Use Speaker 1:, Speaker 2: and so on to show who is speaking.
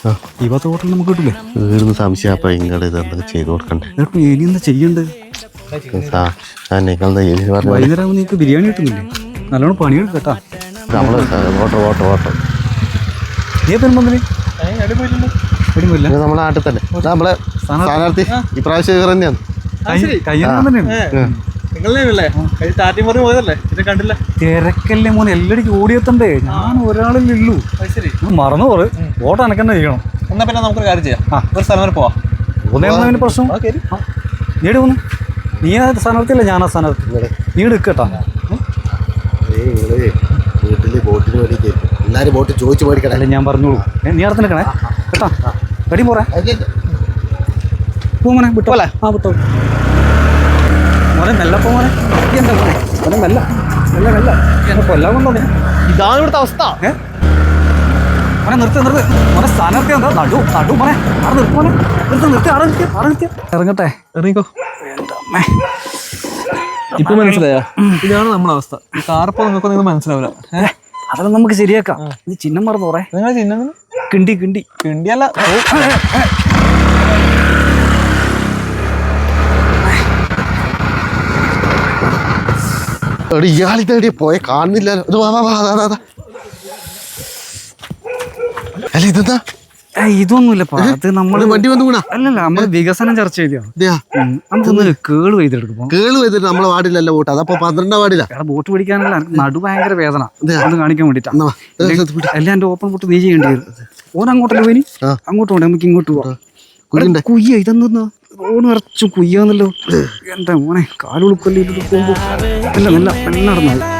Speaker 1: ഈ ഭാഗത്ത് ഹോട്ടൽ നമുക്ക് കിട്ടില്ലേ?
Speaker 2: വീടുന്ന് സംശയം അപ്പൊ ഇങ്ങോട്ട് ഇതെന്തൊക്കെ ചെയ്ത് കൊടുക്കണ്ടേ?
Speaker 1: ഇനി എന്താ ചെയ്യണ്ടത്? വൈകുന്നേരം നിനക്ക് ബിരിയാണി കിട്ടുന്നില്ലേ? നല്ലോണം പണിയെടുക്കും കേട്ടാ.
Speaker 2: നമ്മള് ഓട്ടോ
Speaker 1: നീ പെരുമ്പന്തിന്
Speaker 2: നമ്മളെ നാട്ടിൽ തന്നെ നമ്മളെ സ്ഥാനാർത്ഥി ഇപ്രാവശ്യം തന്നെയാണ്.
Speaker 1: തിരക്കല്ലേ മോനെ, എല്ലാടിക്കും ഓടിയെത്തണ്ടേ? ഞാൻ ഒരാളല്ലേ ഉള്ളൂ. മറന്നു പോറ്. വോട്ട് അനക്കെന്നെ ചെയ്യണം.
Speaker 3: എന്നാ പിന്നെ നമുക്കൊരു കാര്യം ചെയ്യാം, ഒരു സ്ഥലം വരെ പോവാം.
Speaker 1: പോകുന്നതിന് പ്രശ്നം നീട് പോന്നു. നീ ആ സ്ഥാനാർത്ഥിയല്ലേ, ഞാനാ സ്ഥാനാർത്ഥി. നീ എടുക്കട്ടാ.
Speaker 2: വീട്ടില് വോട്ടിന് വേണ്ടിയിട്ട് എല്ലാരും വോട്ട് ചോദിച്ചു മേടിക്കണേ.
Speaker 1: അല്ലേ ഞാൻ പറഞ്ഞോളൂ. നീ അവിടെ നിൽക്കണേ കേട്ടാ. റെഡി പോറേ പോ മോനെ. വിട്ടോല്ലേ? വിട്ടോ മോനെ. മെല്ലപ്പോ മോനെ. എന്താ മോനെ മോനെ മെല്ല മെല്ല മെല്ല കൊല്ലാൻ കൊണ്ടോ?
Speaker 3: ഇതാണ് ഇവിടുത്തെ അവസ്ഥ.
Speaker 1: മോനെ നിർത്തി മോനെ. സ്ഥാനാർത്ഥി എന്താ നടു മോനെ. അവിടെ നിർത്തി മോനെ. നിർത്തി ഇറങ്ങട്ടെ.
Speaker 3: ഇറങ്ങിക്കോ. ഇപ്പൊ മനസ്സിലായോ? ഇതാണ് നമ്മളെ അവസ്ഥ. ഈ കാറപ്പോ നിങ്ങൾക്ക് മനസ്സിലാവില്ല.
Speaker 1: അതെല്ലാം നമുക്ക് ശരിയാക്കാം. നീ ചിഹ്നം മറന്നു പോറേ.
Speaker 3: നിങ്ങൾ ചിഹ്നം കിണ്ടിയല്ല.
Speaker 2: ഇയാളിതേടിയ പോയ കാണുന്നില്ലല്ലോ. അല്ല ഇതെന്താ?
Speaker 1: ഇതൊന്നുമില്ലപ്പാ. അത് നമ്മള്
Speaker 2: വണ്ടി വന്നു കൂടാ.
Speaker 1: അല്ലല്ല, നമ്മള് വികസനം ചർച്ച ചെയ്തതാണ്. നമുക്കൊന്ന് കേള്
Speaker 2: ചെയ്തിട്ട് നമ്മളെ വാർഡിലല്ല വോട്ട്. അതപ്പോ 12 വാർഡിലാ
Speaker 1: വോട്ട് പിടിക്കാനല്ല. നടു ഭയങ്കര വേദന. ഒന്ന് കാണിക്കാൻ വേണ്ടിട്ടാ. എല്ലാം എന്റെ ഓപ്പൺ വോട്ട് നീ ചെയ്യേണ്ടി വരും. ഓൻ അങ്ങോട്ടല്ലേ പോയി, അങ്ങോട്ട് പോണ്ടേ? നമുക്ക് ഇങ്ങോട്ട് പോവാം. കുയ്യ ഇതെന്താ? റോഡ് നിറച്ചും കുയ്യാന്നല്ലോ. എന്താ മോനെ, കാലുളുക്കല്ലേ പോകുമ്പോ. നല്ല നടന്നു.